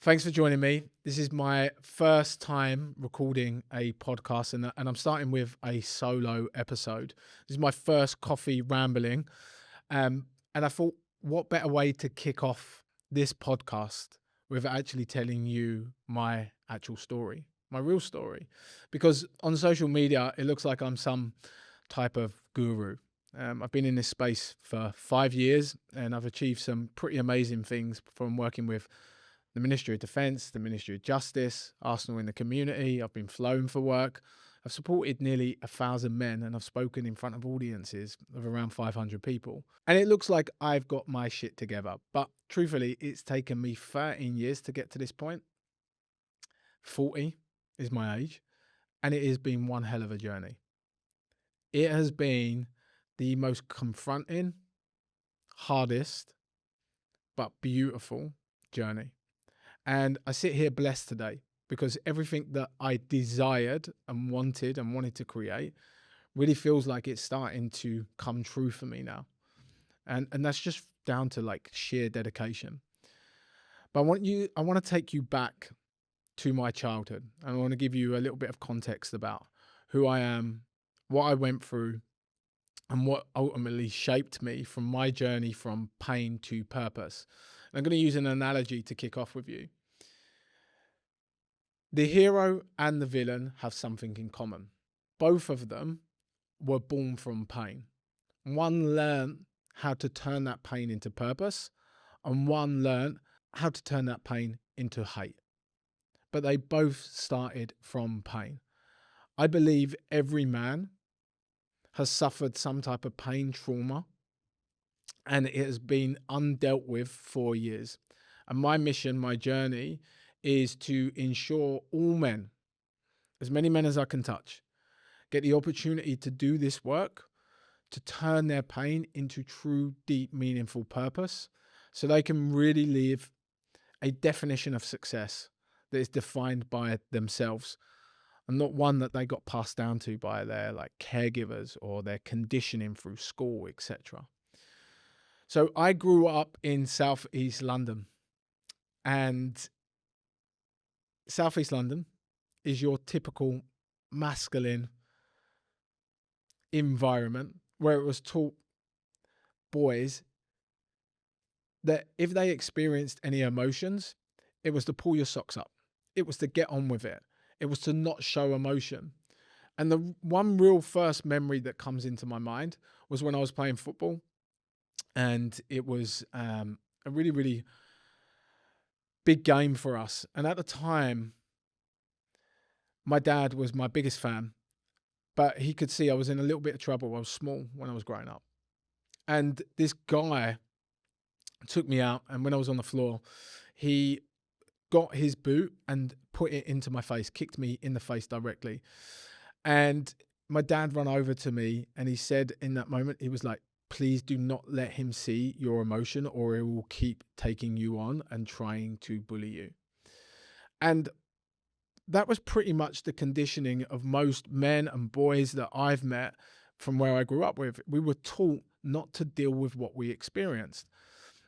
Thanks for joining me. This is my first time recording a podcast, and I'm starting with a solo episode. This is my first coffee rambling. And I thought, what better way to kick off this podcast with actually telling you my actual story, my real story? Because on social media, it looks like I'm some type of guru. I've been in this space for 5 years and I've achieved some pretty amazing things from working with the Ministry of Defence, the Ministry of Justice, Arsenal in the community. I've been flown for work. I've supported nearly 1,000 men and I've spoken in front of audiences of around 500 people. And it looks like I've got my shit together. But truthfully, it's taken me 13 years to get to this point. 40 is my age. And it has been one hell of a journey. It has been the most confronting, hardest, but beautiful journey. And I sit here blessed today because everything that I desired and wanted to create really feels like it's starting to come true for me now. And that's just down to like sheer dedication. But I want to take you back to my childhood. And I want to give you a little bit of context about who I am, what I went through, and what ultimately shaped me from my journey from pain to purpose. And I'm going to use an analogy to kick off with you. The hero and the villain have something in common. Both of them were born from pain. One learned how to turn that pain into purpose, and one learned how to turn that pain into hate. But they both started from pain. I believe every man has suffered some type of pain, trauma, and it has been undealt with for years. And my mission, my journey, is to ensure all men, as many men as I can touch, get the opportunity to do this work, to turn their pain into true, deep, meaningful purpose, so they can really live a definition of success that is defined by themselves and not one that they got passed down to by their like caregivers or their conditioning through school, etc. So I grew up in Southeast London, and Southeast London is your typical masculine environment where it was taught boys that if they experienced any emotions, it was to pull your socks up. It was to get on with it. It was to not show emotion. And the one real first memory that comes into my mind was when I was playing football. And it was a really, really big game for us. And at the time, my dad was my biggest fan, but he could see I was in a little bit of trouble. I was small when I was growing up. And this guy took me out, and when I was on the floor, he got his boot and put it into my face, kicked me in the face directly. And my dad ran over to me and he said in that moment, he was like, please do not let him see your emotion or he will keep taking you on and trying to bully you. And that was pretty much the conditioning of most men and boys that I've met from where I grew up with. We were taught not to deal with what we experienced.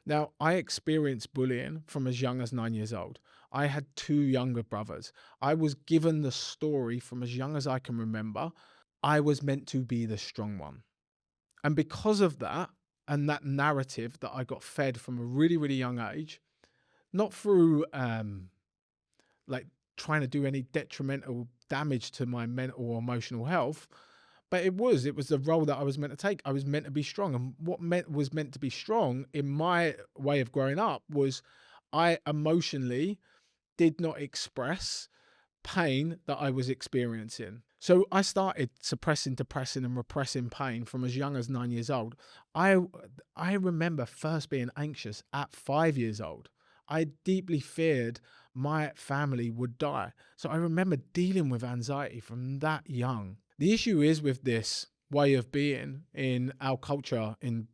Now, I experienced bullying from as young as 9 years old. I had two younger brothers. I was given the story from as young as I can remember. I was meant to be the strong one. And because of that, and that narrative that I got fed from a really, really young age, not through like trying to do any detrimental damage to my mental or emotional health, but it was the role that I was meant to take. I was meant to be strong. And what was meant to be strong in my way of growing up was I emotionally did not express pain that I was experiencing. So I started suppressing, depressing and repressing pain from as young as 9 years old. I remember first being anxious at 5 years old. I deeply feared my family would die. So I remember dealing with anxiety from that young. The issue is with this way of being in our culture in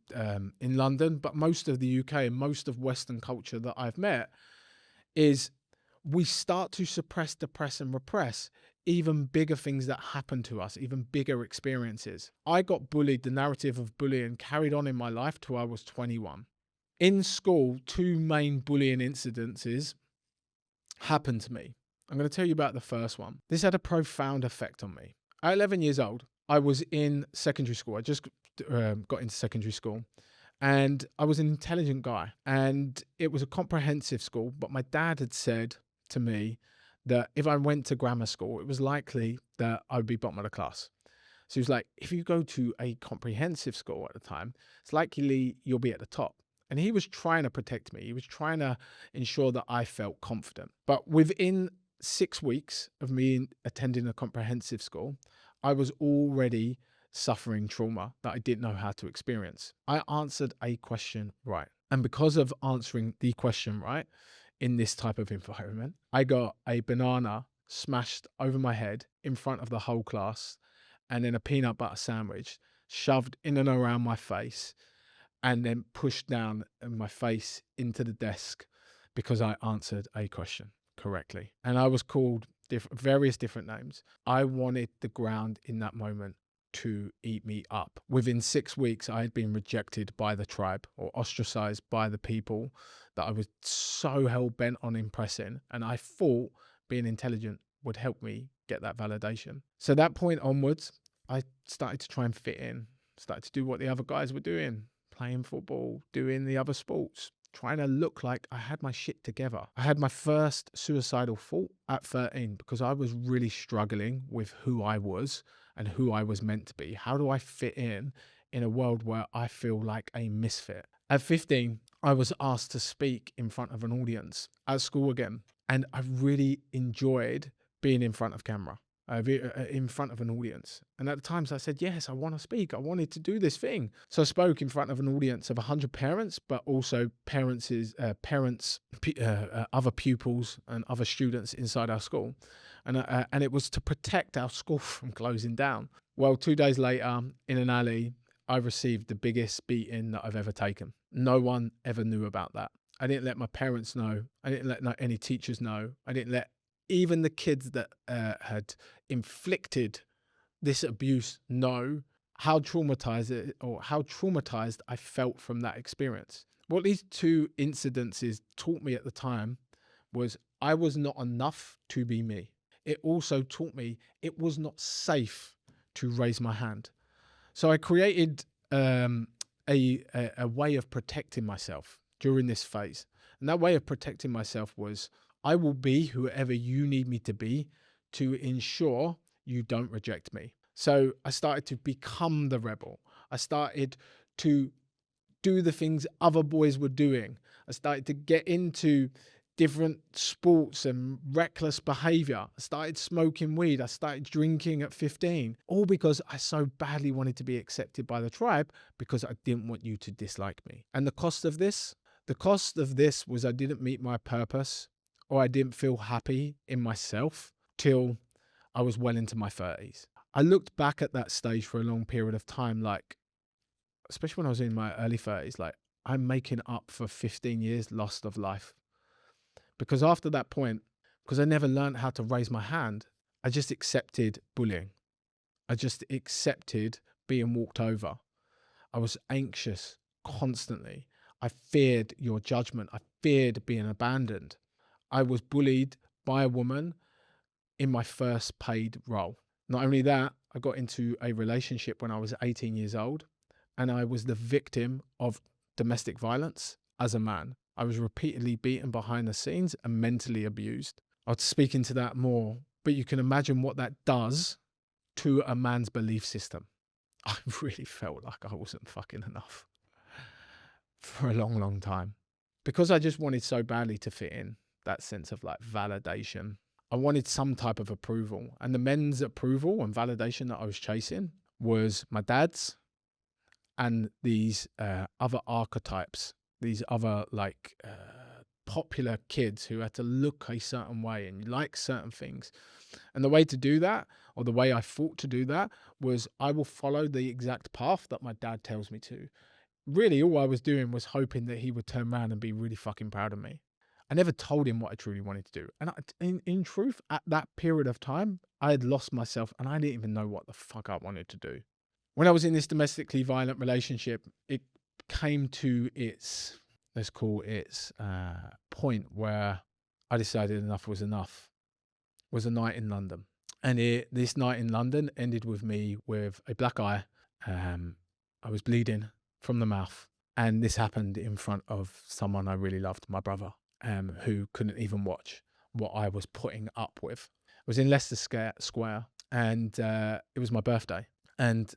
London, but most of the UK and most of Western culture that I've met, is we start to suppress, depress and repress even bigger things that happen to us, even bigger experiences. I got bullied, the narrative of bullying carried on in my life till I was 21. In school, two main bullying incidences happened to me. I'm going to tell you about the first one. This had a profound effect on me. At 11 years old, I was in secondary school. I just got into secondary school, and I was an intelligent guy, and it was a comprehensive school. But my dad had said to me that if I went to grammar school, it was likely that I would be bottom of the class. So he was like, if you go to a comprehensive school at the time, it's likely you'll be at the top. And he was trying to protect me. He was trying to ensure that I felt confident. But within 6 weeks of me attending a comprehensive school, I was already suffering trauma that I didn't know how to experience. I answered a question right. And because of answering the question right in this type of environment, I got a banana smashed over my head in front of the whole class, and then a peanut butter sandwich shoved in and around my face, and then pushed down my face into the desk because I answered a question correctly. And I was called various different names. I wanted the ground in that moment to eat me up. Within 6 weeks, I had been rejected by the tribe or ostracized by the people that I was so hell bent on impressing. And I thought being intelligent would help me get that validation. So that point onwards, I started to try and fit in, started to do what the other guys were doing, playing football, doing the other sports, trying to look like I had my shit together. I had my first suicidal thought at 13 because I was really struggling with who I was and who I was meant to be. How do I fit in a world where I feel like a misfit? At 15, I was asked to speak in front of an audience at school again, and I really enjoyed being in front of camera. In front of an audience. And at the times I said, yes, I want to speak. I wanted to do this thing. So I spoke in front of an audience of 100 parents, but also parents, other pupils and other students inside our school. And it was to protect our school from closing down. Well, 2 days later, in an alley, I received the biggest beating that I've ever taken. No one ever knew about that. I didn't let my parents know. I didn't let any teachers know. I didn't let even the kids that had inflicted this abuse know how traumatized I felt from that experience. What these two incidences taught me at the time was I was not enough to be me. It also taught me it was not safe to raise my hand. So I created a way of protecting myself during this phase. And that way of protecting myself was I will be whoever you need me to be to ensure you don't reject me. So I started to become the rebel. I started to do the things other boys were doing. I started to get into different sports and reckless behavior. I started smoking weed. I started drinking at 15, all because I so badly wanted to be accepted by the tribe because I didn't want you to dislike me. And the cost of this? The cost of this was I didn't meet my purpose, or I didn't feel happy in myself till I was well into my 30s. I looked back at that stage for a long period of time, like, especially when I was in my early 30s, like I'm making up for 15 years lost of life. Because after that point, because I never learned how to raise my hand, I just accepted bullying. I just accepted being walked over. I was anxious constantly. I feared your judgment. I feared being abandoned. I was bullied by a woman in my first paid role. Not only that, I got into a relationship when I was 18 years old, and I was the victim of domestic violence as a man. I was repeatedly beaten behind the scenes and mentally abused. I'll speak into that more, but you can imagine what that does to a man's belief system. I really felt like I wasn't fucking enough for a long, long time because I just wanted so badly to fit in. That sense of like validation. I wanted some type of approval, and the men's approval and validation that I was chasing was my dad's and these other archetypes, these other popular kids who had to look a certain way and like certain things. And the way to do that, or the way I thought to do that, was I will follow the exact path that my dad tells me to. Really, all I was doing was hoping that he would turn around and be really fucking proud of me. I never told him what I truly wanted to do. And in truth, at that period of time, I had lost myself and I didn't even know what the fuck I wanted to do. When I was in this domestically violent relationship, it came to its, let's call it, point where I decided enough was enough. It was a night in London. And this night in London ended with me with a black eye. I was bleeding from the mouth. And this happened in front of someone I really loved, my brother, who couldn't even watch what I was putting up with. It was in Leicester Square, and it was my birthday. And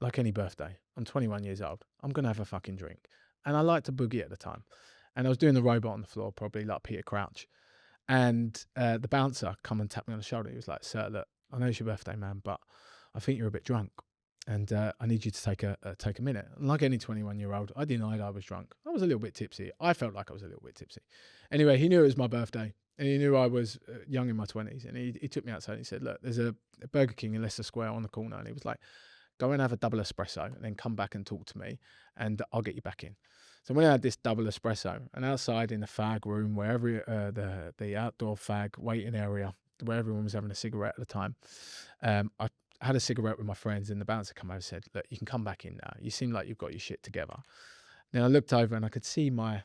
like any birthday, I'm 21 years old. I'm going to have a fucking drink. And I liked to boogie at the time. And I was doing the robot on the floor, probably like Peter Crouch. And the bouncer come and tapped me on the shoulder. He was like, "Sir, look, I know it's your birthday, man, but I think you're a bit drunk. And I need you to take a minute." And like any 21-year-old, I denied I was drunk. I was a little bit tipsy. I felt like I was a little bit tipsy. Anyway, he knew it was my birthday. And he knew I was young in my 20s. And he took me outside and he said, "Look, there's a Burger King in Leicester Square on the corner." And he was like, "Go and have a double espresso and then come back and talk to me and I'll get you back in." So when I had this double espresso, and outside in the fag room, wherever the outdoor fag waiting area, where everyone was having a cigarette at the time, I had a cigarette with my friends, and the bouncer came over and said, "Look, you can come back in now. You seem like you've got your shit together." Then I looked over and I could see my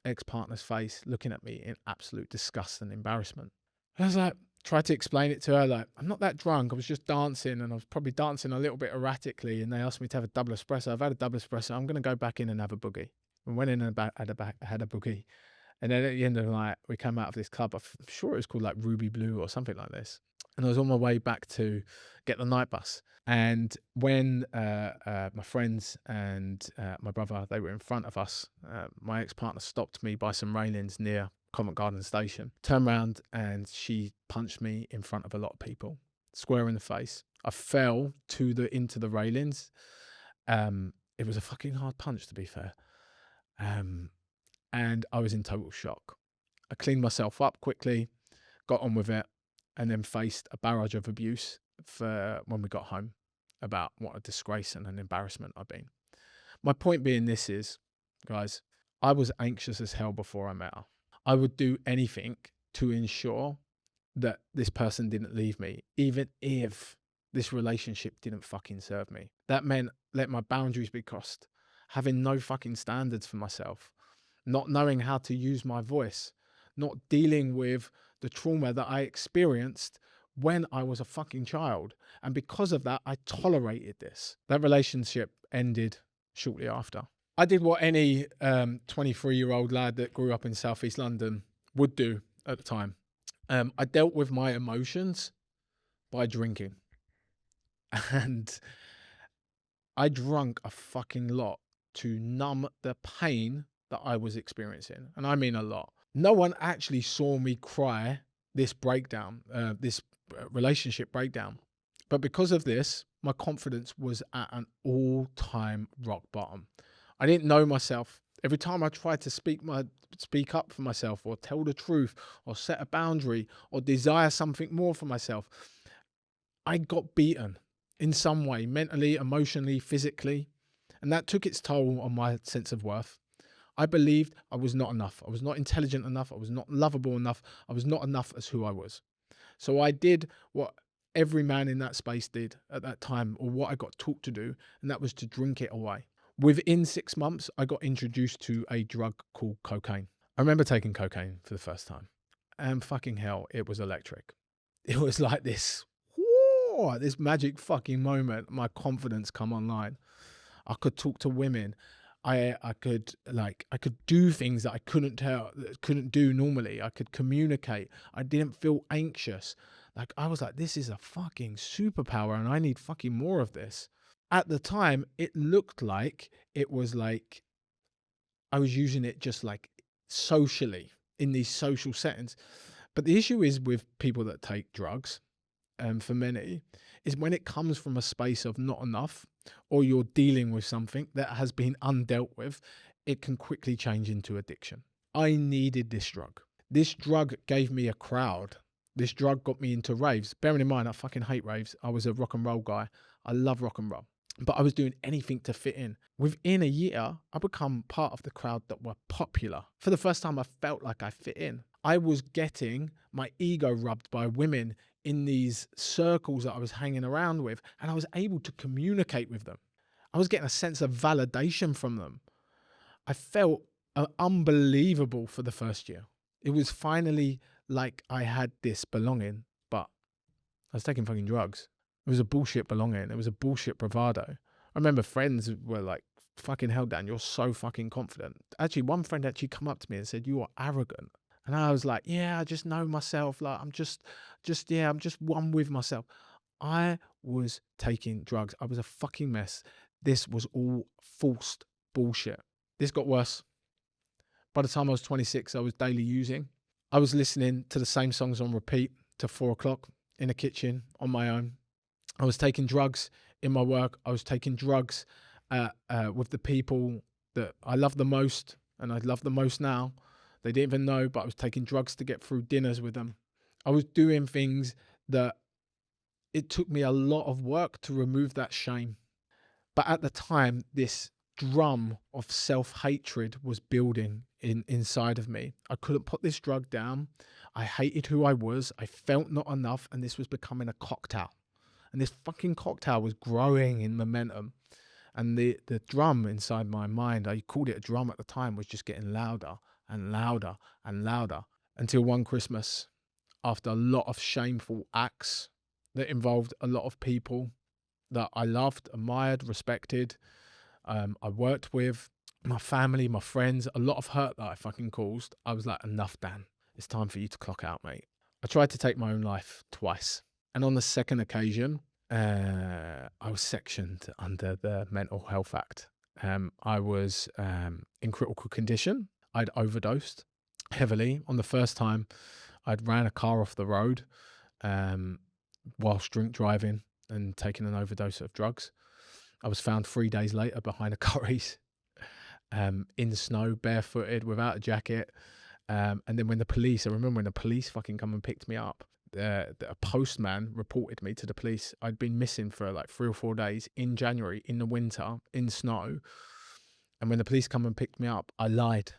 ex-partner's face looking at me in absolute disgust and embarrassment. I was like, tried to explain it to her, like, "I'm not that drunk. I was just dancing, and I was probably dancing a little bit erratically, and they asked me to have a double espresso. I've had a double espresso. I'm going to go back in and have a boogie." We went in and had a boogie. And then at the end of the night, we came out of this club. I'm sure it was called like Ruby Blue or something like this. And I was on my way back to get the night bus. And when my friends and my brother, they were in front of us, my ex-partner stopped me by some railings near Covent Garden Station, turned around, and she punched me in front of a lot of people, square in the face. I fell into the railings. It was a fucking hard punch, to be fair. And I was in total shock. I cleaned myself up quickly, got on with it, and then faced a barrage of abuse for when we got home about what a disgrace and an embarrassment I've been. My point being this is, guys, I was anxious as hell before I met her. I would do anything to ensure that this person didn't leave me, even if this relationship didn't fucking serve me. That meant let my boundaries be crossed, having no fucking standards for myself, not knowing how to use my voice, not dealing with the trauma that I experienced when I was a fucking child. And because of that, I tolerated this. That relationship ended shortly after. I did what any 23-year-old lad that grew up in Southeast London would do at the time. I dealt with my emotions by drinking. And I drank a fucking lot to numb the pain that I was experiencing. And I mean a lot. No one actually saw me cry this breakdown, this relationship breakdown. But because of this, my confidence was at an all-time rock bottom. I didn't know myself. Every time I tried to speak up for myself, or tell the truth, or set a boundary, or desire something more for myself, I got beaten in some way, mentally, emotionally, physically. And that took its toll on my sense of worth. I believed I was not enough. I was not intelligent enough. I was not lovable enough. I was not enough as who I was. So I did what every man in that space did at that time, or what I got taught to do, and that was to drink it away. Within 6 months, I got introduced to a drug called cocaine. I remember taking cocaine for the first time, and fucking hell, it was electric. It was like this, whoa, this magic fucking moment. My confidence come online. I could talk to women. I could do things that I couldn't do normally. I could communicate. I didn't feel anxious. Like, I was like, this is a fucking superpower, and I need fucking more of this. At the time, it looked like it was like I was using it just like socially in these social settings. But the issue is with people that take drugs, for many, is when it comes from a space of not enough, or you're dealing with something that has been undealt with, it can quickly change into addiction. I needed this drug. This drug gave me a crowd. This drug got me into raves. Bearing in mind, I fucking hate raves. I was a rock and roll guy. I love rock and roll. But I was doing anything to fit in. Within a year, I become part of the crowd that were popular. For the first time, I felt like I fit in. I was getting my ego rubbed by women in these circles that I was hanging around with, and I was able to communicate with them. I was getting a sense of validation from them. I felt unbelievable for the first year. It was finally like I had this belonging, but I was taking fucking drugs. It was a bullshit belonging. It was a bullshit bravado. I remember friends were like, fucking hell, Dan, you're so fucking confident. Actually, one friend actually come up to me and said, you are arrogant. And I was like, yeah, I just know myself. Like, yeah, I'm just one with myself. I was taking drugs. I was a fucking mess. This was all forced bullshit. This got worse. By the time I was 26, I was daily using. I was listening to the same songs on repeat to 4 o'clock in the kitchen on my own. I was taking drugs in my work. I was taking drugs with the people that I love the most, and I love the most now. They didn't even know, but I was taking drugs to get through dinners with them. I was doing things that it took me a lot of work to remove that shame. But at the time, this drum of self-hatred was building inside of me. I couldn't put this drug down. I hated who I was. I felt not enough, and this was becoming a cocktail. And this fucking cocktail was growing in momentum. And the drum inside my mind, I called it a drum at the time, was just getting louder and louder and louder until one Christmas, after a lot of shameful acts that involved a lot of people that I loved, admired, respected, I worked with, my family, my friends, a lot of hurt that I fucking caused. I was like, enough, Dan. It's time for you to clock out, mate. I tried to take my own life twice. And on the second occasion, I was sectioned under the Mental Health Act. I was in critical condition. I'd overdosed heavily. On the first time, I'd ran a car off the road whilst drink driving and taking an overdose of drugs. I was found 3 days later behind a Curry's in the snow, barefooted, without a jacket. And then when the police, I remember when the police fucking come and picked me up, a postman reported me to the police. I'd been missing for like 3 or 4 days in January, in the winter, in snow. And when the police come and picked me up, I lied.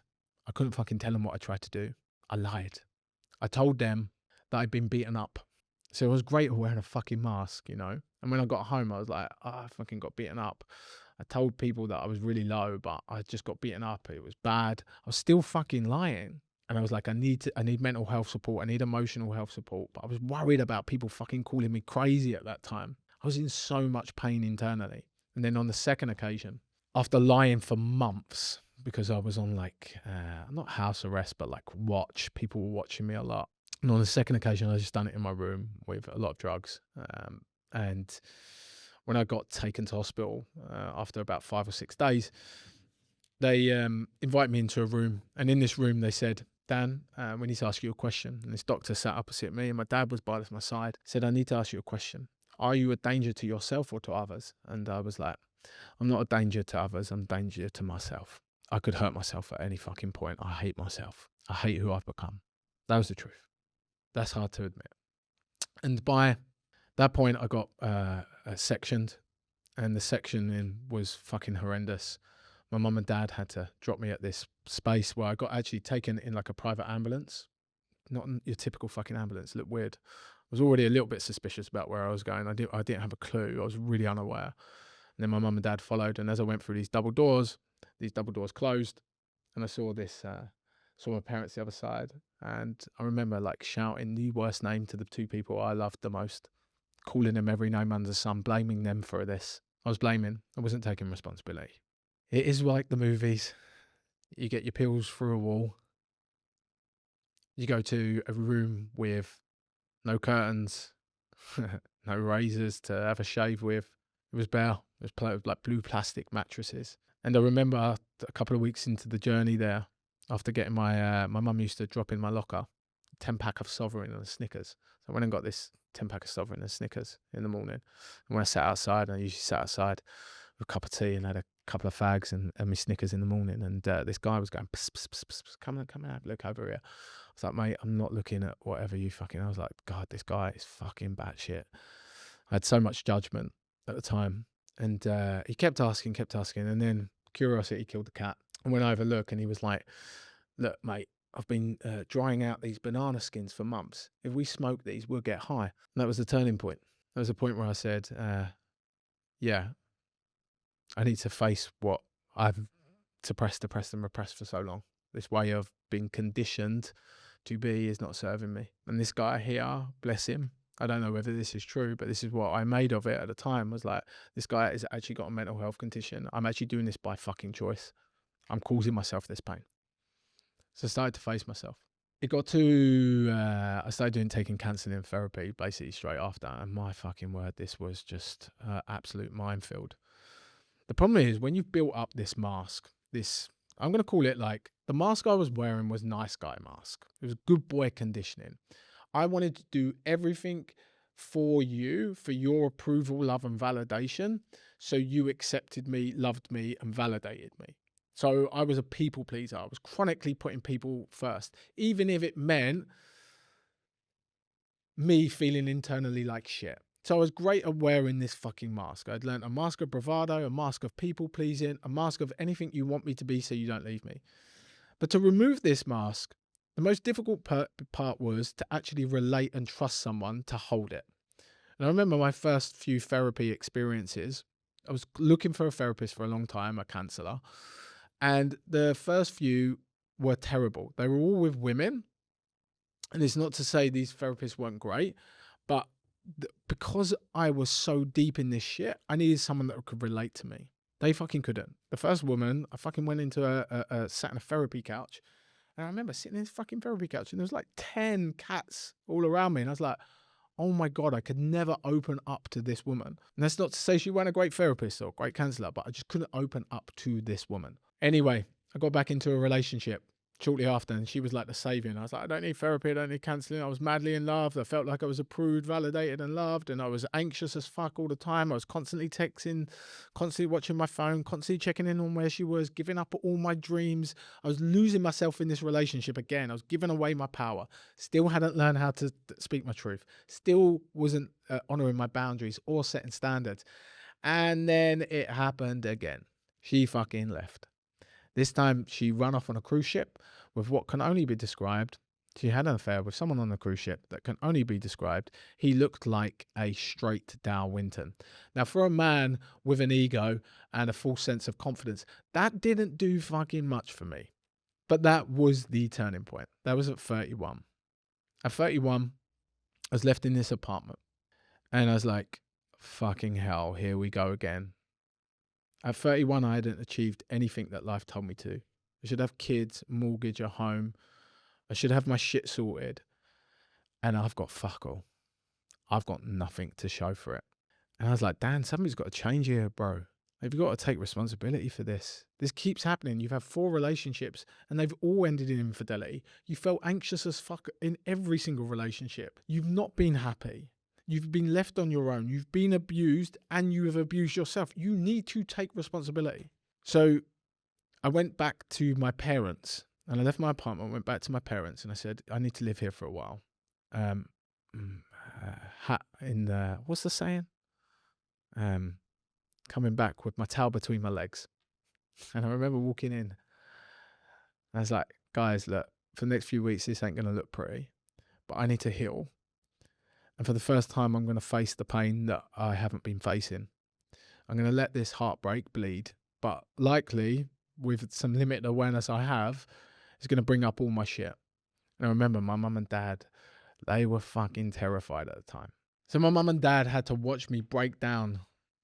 I couldn't fucking tell them what I tried to do. I lied. I told them that I'd been beaten up. So it was great wearing a fucking mask, you know. And when I got home, I was like, oh, I fucking got beaten up. I told people that I was really low, but I just got beaten up. It was bad. I was still fucking lying. And I was like, I need mental health support. I need emotional health support. But I was worried about people fucking calling me crazy at that time. I was in so much pain internally. And then on the second occasion, after lying for months, because I was on like, not house arrest, but like watch, people were watching me a lot. And on the second occasion, I just done it in my room with a lot of drugs. And when I got taken to hospital after about 5 or 6 days, they invited me into a room. And in this room, they said, Dan, we need to ask you a question. And this doctor sat opposite me, and my dad was by my side. Said, I need to ask you a question. Are you a danger to yourself or to others? And I was like, I'm not a danger to others. I'm a danger to myself. I could hurt myself at any fucking point. I hate myself. I hate who I've become. That was the truth. That's hard to admit. And by that point, I got sectioned, and the sectioning was fucking horrendous. My mum and dad had to drop me at this space where I got actually taken in like a private ambulance, not your typical fucking ambulance. It looked weird. I was already a little bit suspicious about where I was going. I didn't have a clue. I was really unaware. And then my mum and dad followed, and as I went through these double doors closed, and I saw saw my parents the other side. And I remember like shouting the worst name to the two people I loved the most, calling them every name under the sun, blaming them for this. I wasn't taking responsibility. It is like the movies. You get your pills through a wall. You go to a room with no curtains, no razors to have a shave with. It was bare. It was like blue plastic mattresses. And I remember a couple of weeks into the journey there, after getting my mum used to drop in my locker 10-pack of Sovereign and a Snickers. So I went and got this 10-pack of Sovereign and Snickers in the morning. And when I sat outside, I usually sat outside with a cup of tea and had a couple of fags and my Snickers in the morning. And this guy was going, pss, pss, pss, pss, come on, look over here. I was like, mate, I'm not looking at whatever you fucking. I was like, God, this guy is fucking batshit. I had so much judgment at the time. And he kept asking. And then curiosity killed the cat. I went over, look, and he was like, look, mate, I've been drying out these banana skins for months. If we smoke these, we'll get high. And that was the turning point. That was the point where I said, yeah, I need to face what I've suppressed and repressed for so long. This way of being conditioned to be is not serving me. And this guy here, bless him, I don't know whether this is true, but this is what I made of it at the time, was like, this guy has actually got a mental health condition. I'm actually doing this by fucking choice. I'm causing myself this pain. So I started to face myself. It got to, I started taking counselling therapy basically straight after. And my fucking word, this was just absolute minefield. The problem is when you've built up this mask, I'm going to call it like, the mask I was wearing was nice guy mask. It was good boy conditioning. I wanted to do everything for you, for your approval, love and validation. So you accepted me, loved me and validated me. So I was a people pleaser. I was chronically putting people first, even if it meant me feeling internally like shit. So I was great at wearing this fucking mask. I'd learned a mask of bravado, a mask of people pleasing, a mask of anything you want me to be so you don't leave me. But to remove this mask, the most difficult part was to actually relate and trust someone to hold it. And I remember my first few therapy experiences. I was looking for a therapist for a long time, a counsellor. And the first few were terrible. They were all with women. And it's not to say these therapists weren't great, but because I was so deep in this shit, I needed someone that could relate to me. They fucking couldn't. The first woman, I fucking went into sat in a therapy couch. And I remember sitting in this fucking therapy couch and there was like 10 cats all around me. And I was like, oh my God, I could never open up to this woman. And that's not to say she wasn't a great therapist or a great counsellor, but I just couldn't open up to this woman. Anyway, I got back into a relationship shortly after, and she was like the saviour. And I was like, I don't need therapy, I don't need counselling. I was madly in love. I felt like I was approved, validated and loved, and I was anxious as fuck all the time. I was constantly texting, constantly watching my phone, constantly checking in on where she was, giving up all my dreams. I was losing myself in this relationship again. I was giving away my power. Still hadn't learned how to speak my truth. Still wasn't honouring my boundaries or setting standards. And then it happened again. She fucking left. This time she ran off on a cruise ship with what can only be described. She had an affair with someone on the cruise ship that can only be described. He looked like a straight Dow Winton. Now, for a man with an ego and a full sense of confidence, that didn't do fucking much for me. But that was the turning point. That was at 31. At 31, I was left in this apartment. And I was like, fucking hell, here we go again. At 31, I hadn't achieved anything that life told me to. I should have kids, mortgage, a home. I should have my shit sorted. And I've got fuck all. I've got nothing to show for it. And I was like, Dan, something's got to change here, bro. You've got to take responsibility for this. This keeps happening. You've had 4 relationships and they've all ended in infidelity. You felt anxious as fuck in every single relationship. You've not been happy. You've been left on your own. You've been abused and you have abused yourself. You need to take responsibility. So I went back to my parents and I left my apartment, went back to my parents and I said, I need to live here for a while. What's the saying? Coming back with my tail between my legs. And I remember walking in. I was like, guys, look, for the next few weeks, this ain't going to look pretty, but I need to heal. And for the first time, I'm going to face the pain that I haven't been facing. I'm going to let this heartbreak bleed, but likely with some limited awareness I have, it's going to bring up all my shit. And I remember my mum and dad, they were fucking terrified at the time. So my mum and dad had to watch me break down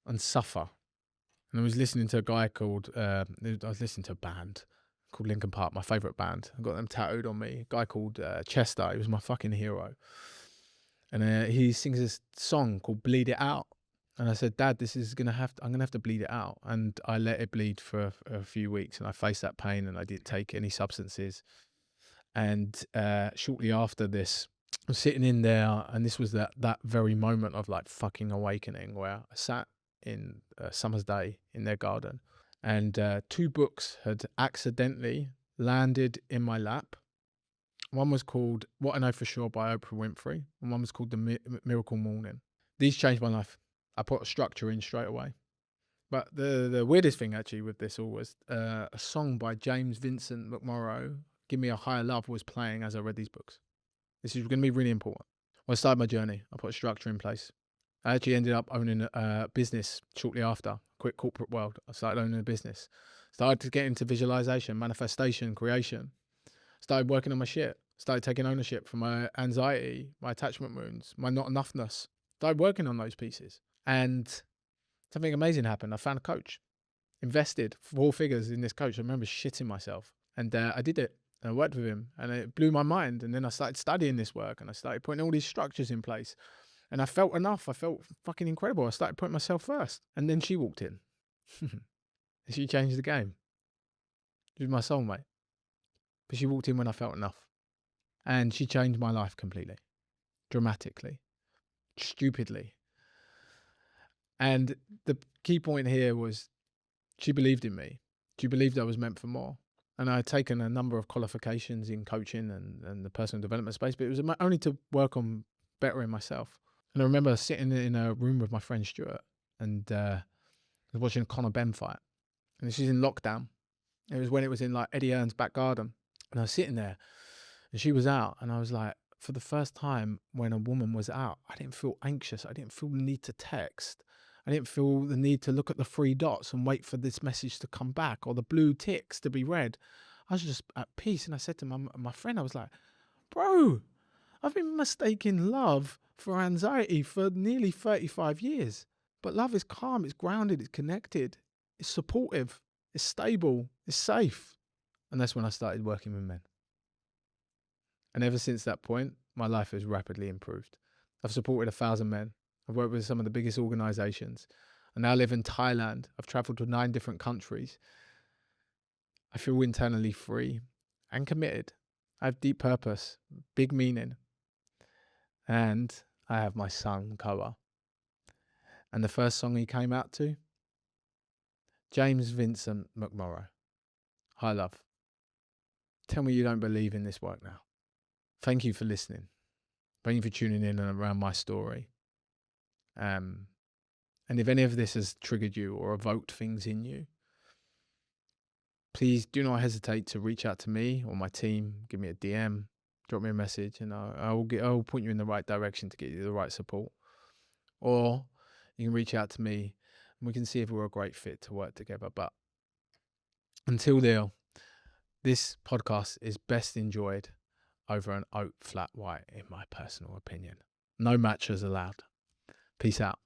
and suffer. And I was listening to a guy called, I was listening to a band called Linkin Park, my favourite band. I got them tattooed on me. A guy called Chester, he was my fucking hero. And he sings this song called Bleed It Out. And I said, Dad, I'm gonna have to bleed it out. And I let it bleed for a few weeks and I faced that pain and I didn't take any substances. And shortly after this, I was sitting in there and this was that very moment of like fucking awakening where I sat in a summer's day in their garden and 2 books had accidentally landed in my lap. One was called What I Know For Sure by Oprah Winfrey, and one was called The Miracle Morning. These changed my life. I put a structure in straight away. But the weirdest thing actually with this all was a song by James Vincent McMorrow, Give Me a Higher Love, was playing as I read these books. This is going to be really important. When I started my journey, I put a structure in place. I actually ended up owning a business shortly after. Quit corporate world. I started owning a business. Started to get into visualization, manifestation, creation. Started working on my shit. Started taking ownership for my anxiety, my attachment wounds, my not enoughness. Started working on those pieces. And something amazing happened. I found a coach, invested 4 figures in this coach. I remember shitting myself. And I did it. And I worked with him. And it blew my mind. And then I started studying this work. And I started putting all these structures in place. And I felt enough. I felt fucking incredible. I started putting myself first. And then she walked in. She changed the game. She was my soulmate. But she walked in when I felt enough. And she changed my life completely. Dramatically. Stupidly. And the key point here was she believed in me. She believed I was meant for more. And I had taken a number of qualifications in coaching and the personal development space, but it was only to work on bettering myself. And I remember sitting in a room with my friend Stuart and I was watching a Conor Benn fight. And this is in lockdown. It was when it was in like Eddie Hearn's back garden. And I was sitting there and she was out. And I was like, for the first time when a woman was out, I didn't feel anxious. I didn't feel the need to text. I didn't feel the need to look at the 3 dots and wait for this message to come back or the blue ticks to be read. I was just at peace. And I said to my friend, I was like, bro, I've been mistaking love for anxiety for nearly 35 years. But love is calm, it's grounded, it's connected, it's supportive, it's stable, it's safe. And that's when I started working with men. And ever since that point, my life has rapidly improved. I've supported 1,000 men. I've worked with some of the biggest organizations. I now live in Thailand. I've traveled to 9 different countries. I feel internally free and committed. I have deep purpose, big meaning. And I have my son, Koa. And the first song he came out to, James Vincent McMorrow. Hi, love. Tell me you don't believe in this work now. Thank you for listening. Thank you for tuning in and around my story. And if any of this has triggered you or evoked things in you, please do not hesitate to reach out to me or my team. Give me a DM, drop me a message, and I'll point you in the right direction to get you the right support. Or you can reach out to me and we can see if we're a great fit to work together. But until then, this podcast is best enjoyed over an oat flat white, in my personal opinion. No matchers allowed. Peace out.